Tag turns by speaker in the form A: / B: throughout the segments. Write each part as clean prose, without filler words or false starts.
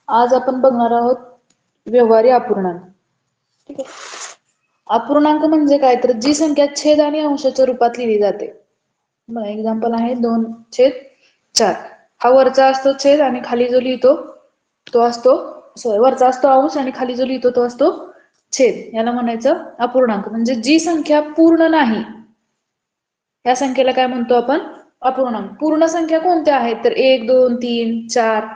A: आज आपण बघणार आहोत व्यवहारी अपूर्णांक. ठीक आहे. अपूर्णांक म्हणजे काय, तर जी संख्या छेद आणि अंशाच्या रूपात लिहिली जाते. बघा एक्झाम्पल आहे 2/4. हा वरचा असतो छेद आणि खाली जो लिहितो तो असतो, वरचा असतो अंश आणि खाली जो लिहितो तो असतो छेद. याला म्हणायचं अपूर्णांक. म्हणजे जी संख्या पूर्ण नाही या संख्येला काय म्हणतो आपण, अपूर्णांक. पूर्ण संख्या कोणत्या आहेत, तर 1 2 3 4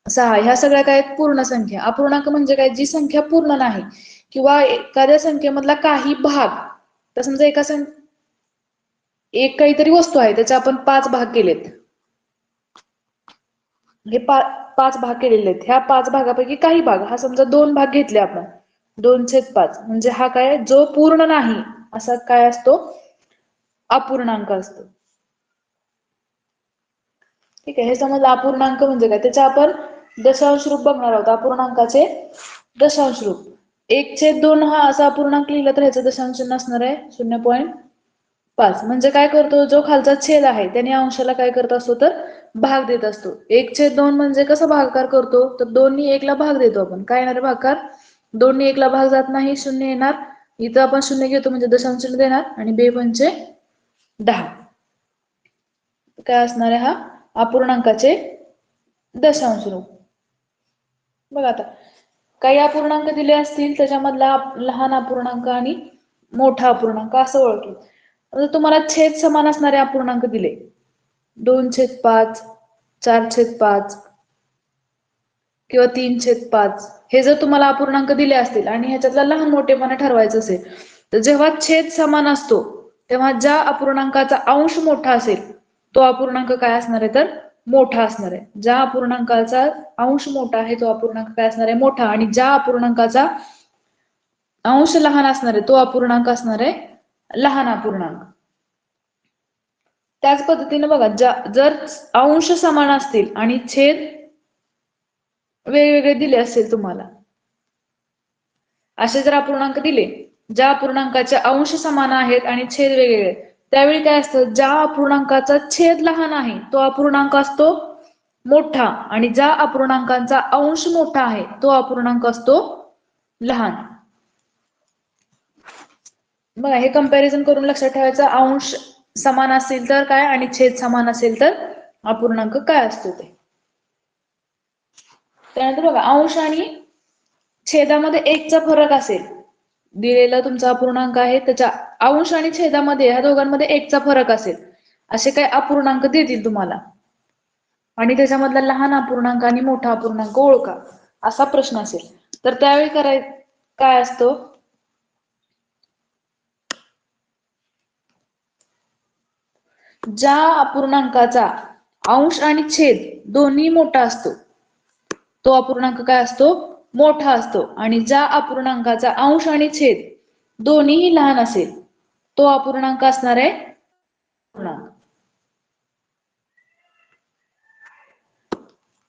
A: 6 ह्या सगळ्या काय पूर्ण संख्या. अपूर्णांक म्हणजे काय, जी संख्या पूर्ण नाही किंवा एखाद्या संख्येमधला काही भाग. तर समजा एक काहीतरी वस्तू आहे, त्याचे आपण 5 भाग केलेत. हे 5 भाग केलेले आहेत. ह्या 5 भागापैकी काही भाग, हा समजा 2 भाग घेतले आपण, 2/5 म्हणजे हा काय, जो पूर्ण नाही असा काय असतो, अपूर्णांक असतो. ठीक आहे. हे समजलं अपूर्णांक म्हणजे काय. त्याचे आपण दशांश रूप बघणार आहोत. अपूर्णांकाचे दशांश रूप. 1/2 हा असा अपूर्णांक लिहिला तर ह्याचा दशांश नसणार आहे 0.5. म्हणजे काय करतो, जो खालचा छेद आहे त्याने अंशाला काय करत असतो, तर भाग देत असतो. 1/2 म्हणजे कसं भागाकार करतो, तर 2 नी 1 ला भाग देतो आपण. काय येणार भागाकार, 2 नी 1 ला भाग जात नाही, 0 येणार. इथं आपण 0 घेतो म्हणजे दशांश देणार आणि 2×5 = 10. काय असणार आहे, हा अपूर्णांकाचे दशांश रूप. बघा आता काही अपूर्णांक दिले असतील, त्याच्यामधला लहान अपूर्णांक आणि मोठा अपूर्णांक असं ओळखेल. तुम्हाला छेद समान असणारे अपूर्णांक दिले, 2/5 4/5 किंवा 3/5. हे जर तुम्हाला अपूर्णांक दिले असतील आणि ह्याच्यातला लहान मोठेपणा ठरवायचं असेल, तर जेव्हा छेद समान असतो तेव्हा ज्या अपूर्णांकाचा अंश मोठा असेल तो अपूर्णांक काय असणार आहे, तर मोठा असणार आहे. ज्या अपूर्णांकाचा अंश मोठा आहे तो अपूर्णांक काय असणार आहे, मोठा. आणि ज्या अपूर्णांकाचा अंश लहान असणार आहे तो अपूर्णांक असणार आहे लहान अपूर्णांक. त्याच पद्धतीने बघा, जर अंश समान असतील आणि छेद वेगवेगळे दिले असेल तुम्हाला, असे जर अपूर्णांक दिले ज्या अपूर्णांकाचे अंश समान आहेत आणि छेद वेगवेगळे, त्यावेळी काय असतं, ज्या अपूर्णांकाचा छेद लहान आहे तो अपूर्णांक असतो मोठा आणि ज्या अपूर्णांकांचा अंश मोठा आहे तो अपूर्णांक असतो लहान. बघा हे कंपॅरिझन करून लक्षात ठेवायचं, अंश समान असेल तर काय आणि छेद समान असेल तर अपूर्णांक काय असतो ते. त्यानंतर बघा, अंश आणि छेदामध्ये 1चा फरक असेल, दिलेला तुमचा अपूर्णांक आहे त्याच्या अंश आणि छेदामध्ये ह्या दोघांमध्ये 1चा फरक असेल, असे काही अपूर्णांक देतील तुम्हाला आणि त्याच्यामधला लहान अपूर्णांक आणि मोठा अपूर्णांक ओळखा असा प्रश्न असेल, तर त्यावेळी काय असतो, ज्या अपूर्णांकाचा अंश आणि छेद दोन्ही मोठा असतो तो अपूर्णांक काय असतो, मोठा असतो. आणि ज्या अपूर्णांकाचा अंश आणि छेद दोन्हीही लहान असेल तो अपूर्णांक असणार आहे पूर्णांक.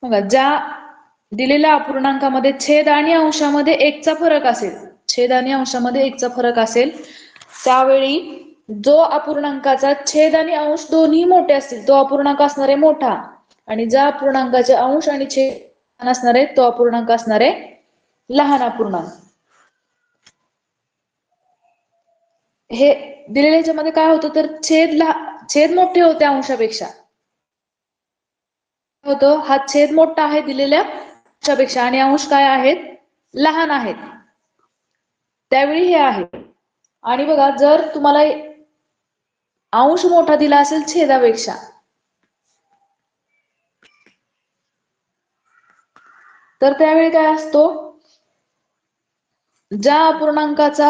A: बघा, ज्या दिलेल्या अपूर्णांकामध्ये छेद आणि अंशामध्ये 1चा फरक असेल, छेद आणि अंशामध्ये 1चा फरक असेल, त्यावेळी जो अपूर्णांकाचा छेद आणि अंश दोन्ही मोठे असतील तो अपूर्णांक असणार आहे मोठा. आणि ज्या अपूर्णांकाचे अंश आणि छेद असणार आहे तो अपूर्णांक असणार आहे लहान अपूर्णांक. हे दिलेल्या ह्याच्यामध्ये काय होतं, तर छेद मोठे होते अंशापेक्षा, होतं हा छेद मोठा आहे दिलेल्या अंशापेक्षा आणि अंश काय आहेत, लहान आहेत. त्यावेळी हे आहे. आणि बघा, जर तुम्हाला अंश मोठा दिला असेल छेदापेक्षा, तर त्यावेळी काय असतो, ज्या अपूर्णांकाचा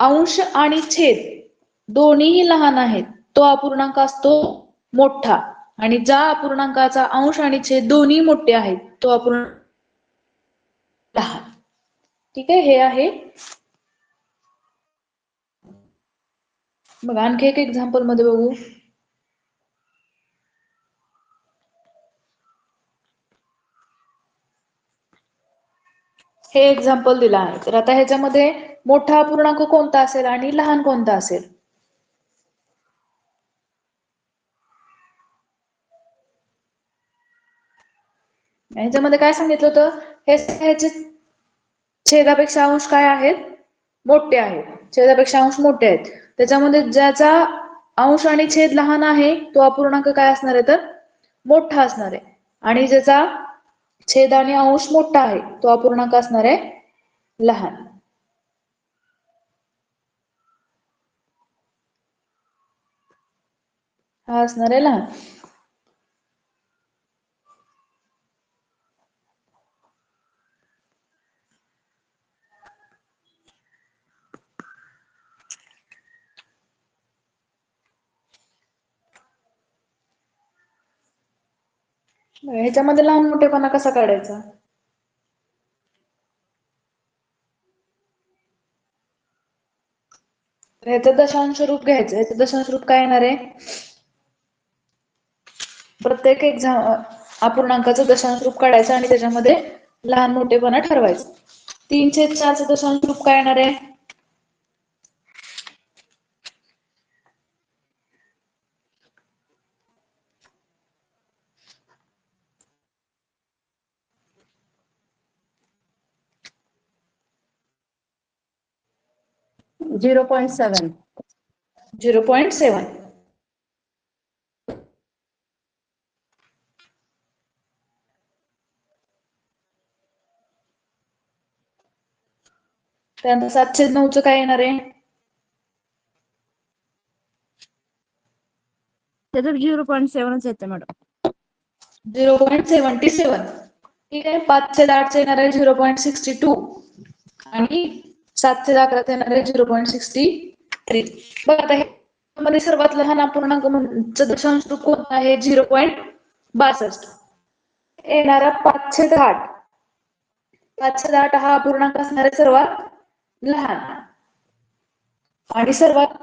A: अंश आणि छेद दोन्हीही लहान आहेत तो अपूर्णांक असतो मोठा. आणि ज्या अपूर्णांकाचा अंश आणि छेद दोन्ही मोठे आहेत तो अपूर्णांक लहान. ठीक आहे, हे आहे. मग आणखी एक एक्झाम्पल मध्ये बघू. हे एक्झाम्पल दिलं आहे, तर आता ह्याच्यामध्ये मोठा अपूर्णांक कोणता असेल आणि लहान कोणता असेल, ह्याच्यामध्ये काय सांगितलं होतं, ह्याचे छेदापेक्षा अंश काय आहेत, मोठे आहेत. छेदापेक्षा अंश मोठे आहेत. त्याच्यामध्ये ज्याचा अंश आणि छेद लहान आहे तो अपूर्णांक काय असणार आहे, तर मोठा असणार आहे. आणि ज्याचा छेद आणि अंश मोठा आहे तो अपूर्णांक असणार आहे लहान. हा असणार आहे लहान. ह्याच्यामध्ये लहान मोठेपणा कसा काढायचा? ह्याचं दशांश रूप घ्यायचं. ह्याचं दशांश रूप काय येणार आहे, प्रत्येक अपूर्णांकाचं दशांश रूप काढायचं आणि त्याच्यामध्ये लहान मोठेपणा ठरवायचं. 3/4चं दशांश रूप काय येणार आहे,
B: 0.7.
A: 0.7. त्यानंतर 7/9चं काय येणार आहे,
B: त्याच्यात 0.7च येते मॅडम.
A: 0.77. ठीक आहे. 5/8चं येणार आहे 0.62 आणि 7/11चं येणार आहे 0.63. बघा आता ह्यामध्ये सर्वात लहान अपूर्णांक दशांश रूप कोणता आहे, 0.62. येणारा 5/8. 5/8 हा अपूर्णांक असणार आहे सर्वात लहान. आणि सर्वात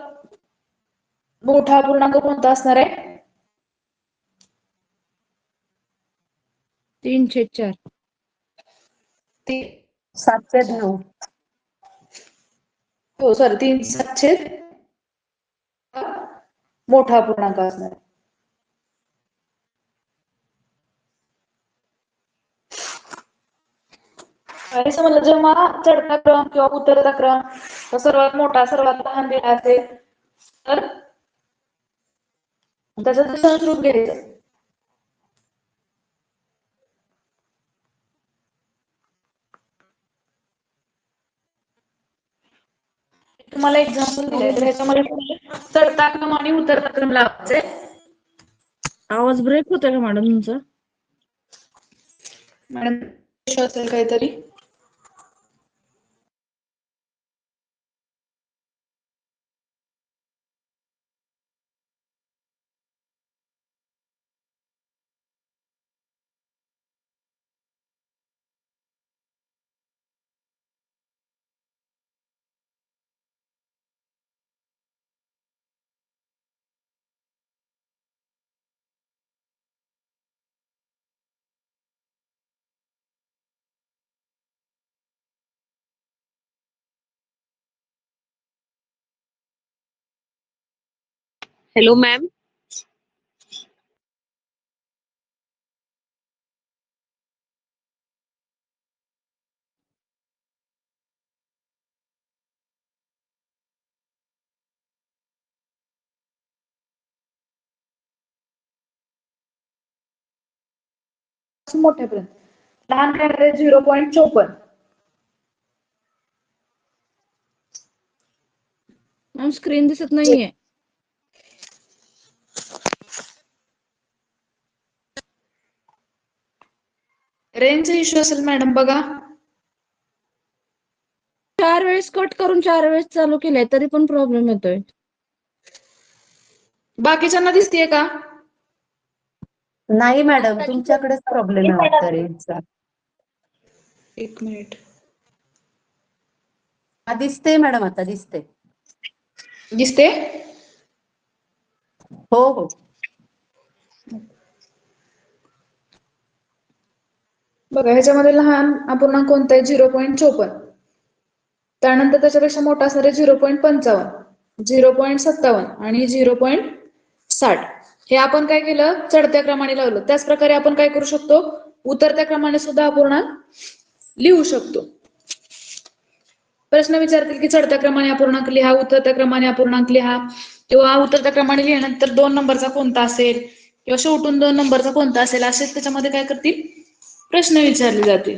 A: मोठा अपूर्णांक कोणता असणार आहे,
B: 3/4.
C: 7/9.
A: हो सॉरी 3/7 मोठा अपूर्णांक असणार आहे. आणि समजलं जेव्हा चढता क्रम किंवा उतरता क्रम सर्वात मोठा सर्वात लहान दिला असेल तर त्याचं दशांश रूप घ्यायचं. तुम्हाला एक्झाम्पल दिले तर ह्याच्यामध्ये चढता क्रम आणि उतरता क्रम लावायचे.
B: आवाज ब्रेक होतोय का मॅडम तुमचा?
A: मॅडम असेल काहीतरी,
D: हेलो मैम।
A: मोठ्यापर्यंत. लहान काय आहे 0.54.
B: मॅम स्क्रीन दिसत नाहीये.
A: रेंजचा इश्यू असेल मॅडम बघा.
B: 4 वेळेस कट करून 4 वेळेस चालू केलंय तरी पण प्रॉब्लेम येतोय.
A: बाकीच्यांना दिसतेय का?
C: नाही मॅडम, तुमच्याकडेच प्रॉब्लेम आहे वाटतं रेंजचा.
A: एक मिनिट.
C: हा दिसते मॅडम, आता दिसते.
A: दिसते?
C: हो हो.
A: बघा ह्याच्यामध्ये लहान अपूर्णांक कोणता आहे 0.54. त्यानंतर त्याच्यापेक्षा मोठा असणार आहे 0.55, 0.57 आणि 0.60. हे आपण काय केलं, चढत्या क्रमाने लावलं. त्याच प्रकारे आपण काय करू शकतो, उतरत्या क्रमाने सुद्धा अपूर्णांक लिहू शकतो. प्रश्न विचारतील की चढत्या क्रमाने अपूर्णांक लिहा, उतरत्या क्रमाने अपूर्णांक लिहा, किंवा उतरत्या क्रमाने लिहिल्यानंतर 2 नंबरचा कोणता असेल किंवा शेवटून 2 नंबरचा कोणता असेल, असे त्याच्यामध्ये काय करतील, प्रश्न विचारले जातील.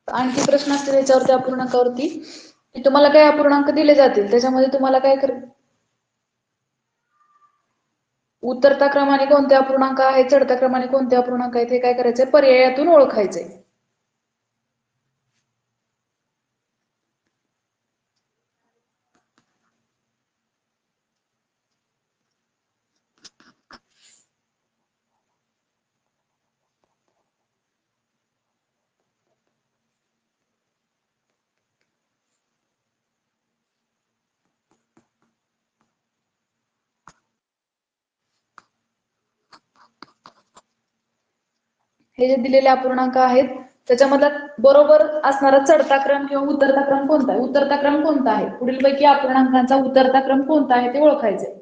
A: आणखी प्रश्न असतील याच्यावरती अपूर्णांकावरती, की तुम्हाला काय अपूर्णांक दिले जातील, त्याच्यामध्ये तुम्हाला काय उतरत्या क्रमाने कोणते अपूर्णांक आहेत, चढत्या क्रमाने कोणते अपूर्णांक आहेत, हे काय करायचंय, पर्यायातून ओळखायचंय. हे जे दिलेले अपूर्णांक आहेत त्याच्यामधला बरोबर असणारा चढता क्रम किंवा उतरता क्रम कोणता आहे, उतरता क्रम कोणता आहे, पुढीलपैकी अपूर्णांकांचा उतरता क्रम कोणता आहे ते ओळखायचंय.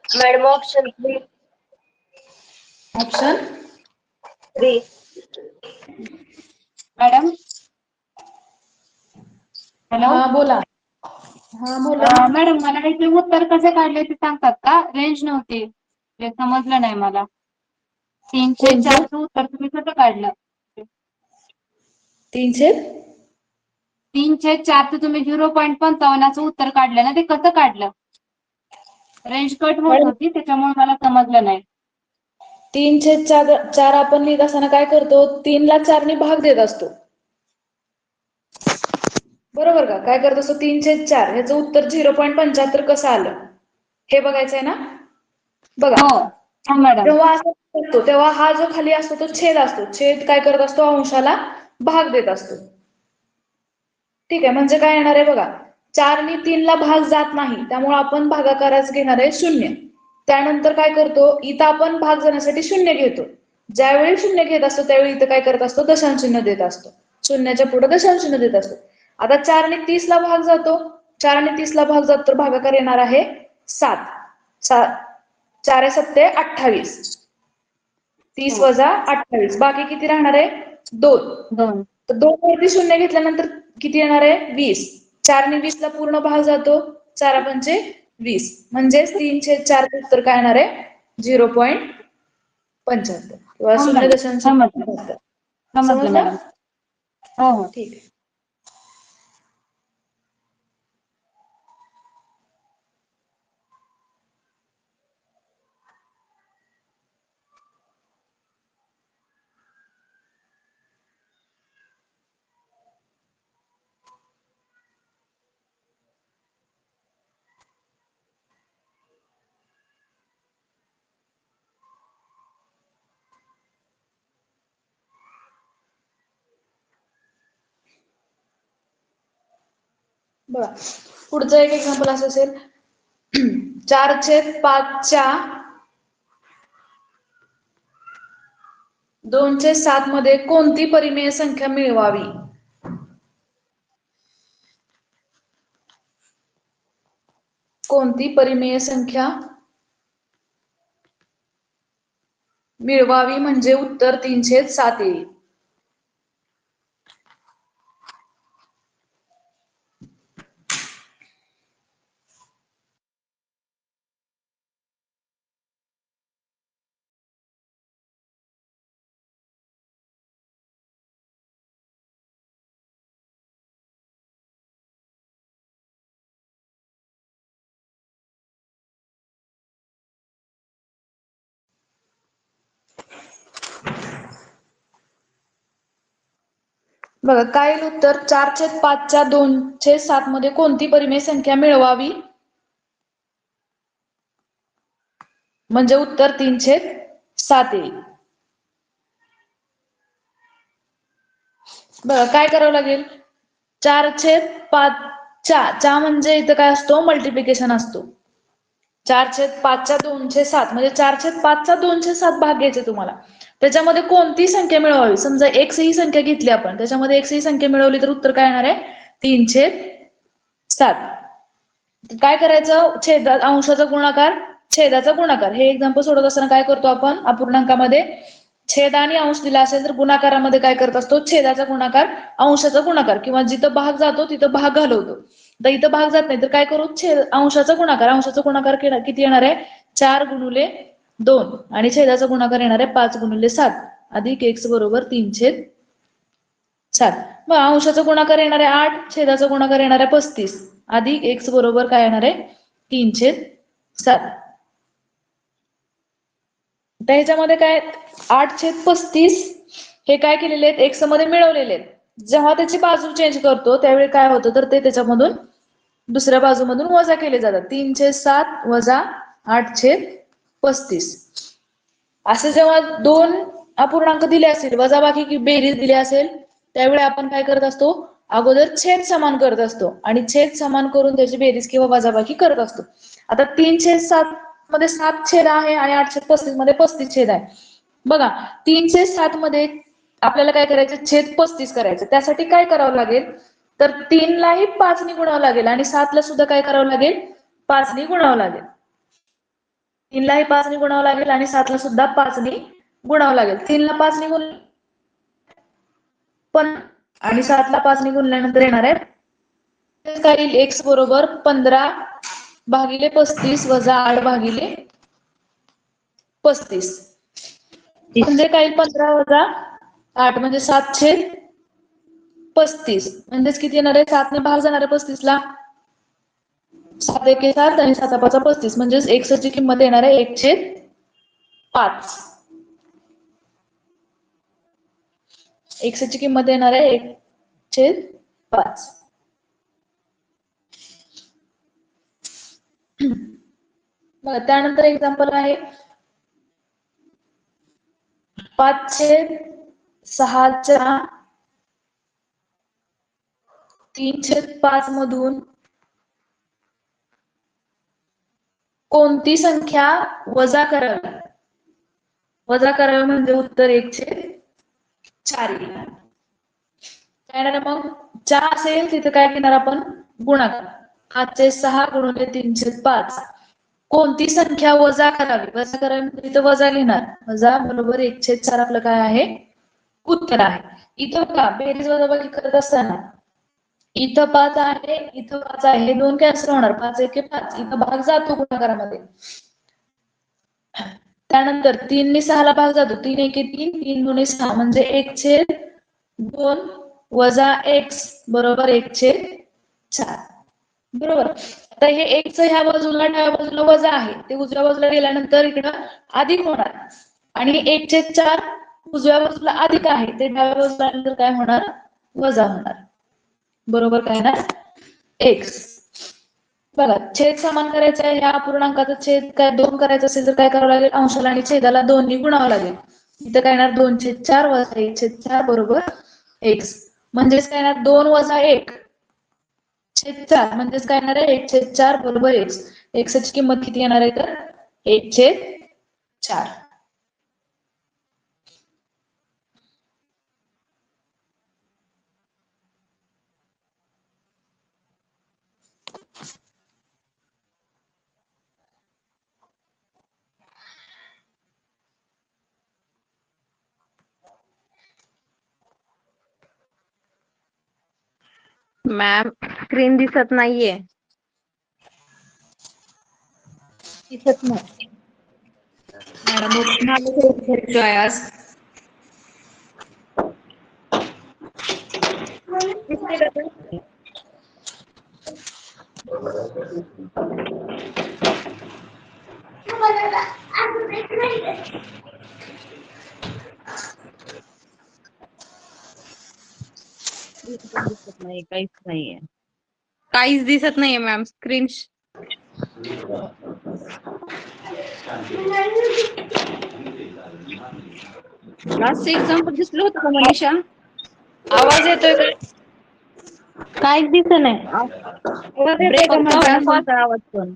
E: Madam option 3.
A: Option
E: madam hello.
A: हा बोला. हा बोला.
E: मॅडम मला इथे उत्तर कसे काढले ते सांगतात का? रेंज नव्हती, ते समजलं नाही मला. 304 उत्तर तुम्ही कसं काढलं? 304 तुम्ही 0.55 उत्तर काढलं ना, ते कसं काढलं? रेंज कट होत होती त्याच्यामुळे मला समजलं नाही.
A: 3/4 आपण लिहित असताना काय करतो, 3 ला 4 ने भाग देत असतो, बरोबर का? काय करत असतो, 3/4 ह्याचं उत्तर 0.75 कसं आलं हे बघायचंय ना. बघा,
E: हो मॅडम.
A: जेव्हा असं करतो तेव्हा हा जो खाली असतो तो छेद असतो, छेद काय करत असतो, अंशाला भाग देत असतो. ठीक आहे, म्हणजे काय येणार आहे बघा, 4 ने 3 ला भाग जात नाही, त्यामुळे आपण भागाकाराच घेणार आहे 0. त्यानंतर काय करतो, इथं आपण भाग जाण्यासाठी 0 घेतो. ज्यावेळी 0 घेत असतो त्यावेळी इथं काय करत असतो, दशांश चिन्ह देत असतो, शून्याच्या पुढे दशांश चिन्ह देत असतो. आता 4 ने 30 ला भाग जातो, 4 ने 30 ला भाग जातो तर भागाकार येणार आहे 7. 4 7 28, 30 वजा 28, बाकी किती राहणार आहे, 2. तर 2 वरती 0 घेतल्यानंतर किती येणार आहे, 20. 4 ने 20 ला पूर्ण भाग जातो, 4 पंचे 20, म्हणजेच 3/4 उत्तर काय येणार आहे, 0.75 किंवा 0.75.
E: समजलं मॅडम. हो हो.
A: ठीक आहे. बघा, पुढचं एक एक्झाम्पल असं असेल, 4/5 2/7 मध्ये कोणती परिमेय संख्या मिळवावी. कोणती परिमेय संख्या मिळवावी म्हणजे उत्तर 3/7 येईल. बघा, काय येईल उत्तर, 4/5 2/7 मध्ये कोणती परिमेय संख्या मिळवावी म्हणजे उत्तर 3/7 येईल. बघा काय करावं लागेल, 4/5 चा म्हणजे इथं काय असतो, मल्टिप्लिकेशन असतो. 4/5 2/7 म्हणजे 4/5 2/7 भाग घ्यायचे तुम्हाला. त्याच्यामध्ये कोणती संख्या मिळवावी, समजा x ही संख्या घेतली आपण, त्याच्यामध्ये x ही संख्या मिळवली तर उत्तर काय येणार आहे, 3/7. काय करायचं, अंशाचा गुणाकार छेदाचा गुणाकार. हे एक्झाम्पल सोडवत असताना काय करतो आपण, अपूर्णांकामध्ये छेद आणि अंश दिला असेल तर गुणाकारामध्ये काय करत असतो, छेदाचा गुणाकार अंशाचा गुणाकार, किंवा जिथं भाग जातो तिथं भाग घालवतो. तर इथं भाग जात नाही तर काय करू, अंशाचा गुणाकार किती येणार आहे, 4 × 2 आणि छेदाचा गुणाकार येणार आहे 5 × 7 अधिक x बरोबर 3/7. मग अंशाचा गुणाकार येणार आहे 8, छेदाचा गुणाकार येणार आहे 35 अधिक x बरोबर काय येणार आहे 3/7. तर ह्याच्यामध्ये काय 8/35 हे काय केलेले आहेत, x मध्ये मिळवलेले आहेत. जेव्हा त्याची बाजू चेंज करतो त्यावेळी काय होतं, तर ते त्याच्यामधून दुसऱ्या बाजूमधून वजा केले जातात. 3/7 वजा 8/35. असे जेव्हा दोन अपूर्णांक दिले असेल, वजाबाकी की बेरीज दिली असेल, त्यावेळी आपण काय करत असतो, अगोदर छेद समान करत असतो आणि छेद समान करून त्याची बेरीज किंवा वजाबाकी करत असतो. आता 3/7 मध्ये 7 छेद आहे आणि 8/35 मध्ये 35 छेद आहे. बघा 3/7 मध्ये आपल्याला काय करायचं, छेद 35 करायचं. त्यासाठी काय करावं लागेल, तर 3 लाही 5 ने गुणावं लागेल आणि 7 ला सुद्धा काय करावं लागेल, 5 ने गुणावं लागेल. 3 लाही 5 ने गुणावं लागेल आणि 7 ला सुद्धा 5 ने गुणावं लागेल. 3 ला 5 ने गुणले पण आणि 7 ला 5 ने गुणल्यानंतर येणार आहे काय येईल, x बरोबर 15/35 वजा 8/35 म्हणजे काय, 15 वजा 8 म्हणजे 7/35 म्हणजेच किती येणार आहे, 7 ने भाग जाणार आहे 35 ला, 7 × 7 आणि 7 × 5 = 35 म्हणजेच x ची किंमत येणार आहे 1/5. x ची किंमत येणार आहे 1/5. बघा त्यानंतर एक्झाम्पल आहे 5/6 3/5 मधून कोणती संख्या वजा करावी, वजा करावी म्हणजे उत्तर 1/4 येईल. काय येणार मग, 4 असेल तिथे काय घेणार आपण, गुणाकार. 5/6 × 3/5 कोणती संख्या वजा करावी, वजा करावी म्हणजे इथं वजा घेणार, वजा बरोबर 1/4 आपलं काय आहे, उत्तर आहे. इथं का बेरीज वजाबाकी करत असताना इथं 5 आहे, इथं 5 आहे, हे दोन कॅन्सल होणार, 5 × 5 इथं भाग जातो गुणाकारामध्ये. त्यानंतर 3 ने 6 ला भाग जातो, 3 × 1 = 3, 3 × 6 म्हणजे 1/2 वजा x बरोबर 1/4. बरोबर. आता हे x ह्या बाजूला डाव्या बाजूला वजा आहे, ते उजव्या बाजूला गेल्यानंतर इकडं अधिक होणार आणि 1/4 उजव्या बाजूला अधिक आहे, ते डाव्या बाजूला आल्यानंतर काय होणार, वजा होणार. बरोबर काय ना, x. बघा छेद समान करायचा आहे, ह्या अपूर्णांकाचा छेद काय 2 करायचा असेल तर काय करावं लागेल, अंशाला आणि छेदाला 2 ने गुणावं लागेल. इथं काय येणार 2/4 वजा 1/4 बरोबर x. म्हणजेच काय येणार 2 वजा 1/4 म्हणजेच काय येणार आहे 1/4 बरोबर x. x ची किंमत किती येणार आहे तर 1/4.
D: मॅम स्क्रीन दिसत नाहीये.
A: दिसत नाही मॅडम, आज
D: दिसत नाही, काहीच नाहीये, काहीच दिसत नाहीये मॅम. स्क्रीन
B: लास्ट एक्झाम्पल दिसलं होतं का मनीषा?
A: आवाज येतोय का?
D: काहीच दिसत नाही.
A: आवाज येतोय का माझा?
D: आवाज पण.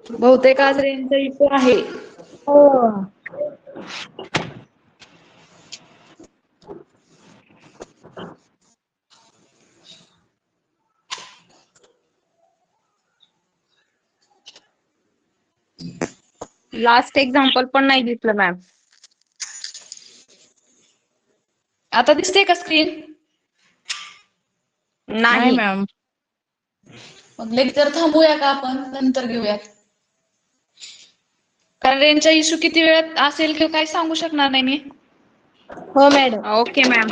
A: बहुतेक आज रेंजचा इश्यू आहे.
D: हो. लास्ट एक्झाम्पल पण नाही दिसलं मॅम.
A: आता दिसते का स्क्रीन?
D: नाही.
B: मॅम.
A: मग लेक्चर थांबूया का आपण नंतर घेऊयात? कारण रेंजचा इश्यू किती वेळात असेल किंवा काही सांगू शकणार नाही मी.
D: हो मॅडम. Okay ma'am.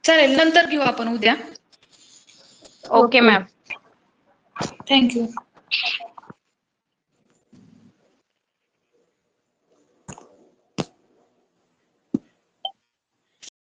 A: चालेल, नंतर घेऊ आपण उद्या.
D: Okay ma'am.
A: थँक्यू.